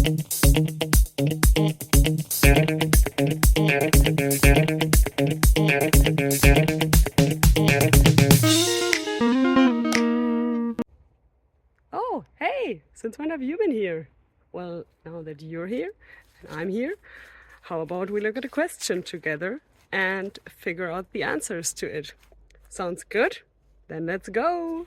Oh, hey, since when have you been here? Well, now that you're here and I'm here, how about we look at a question together and figure out the answers to it? Sounds good? Then let's go!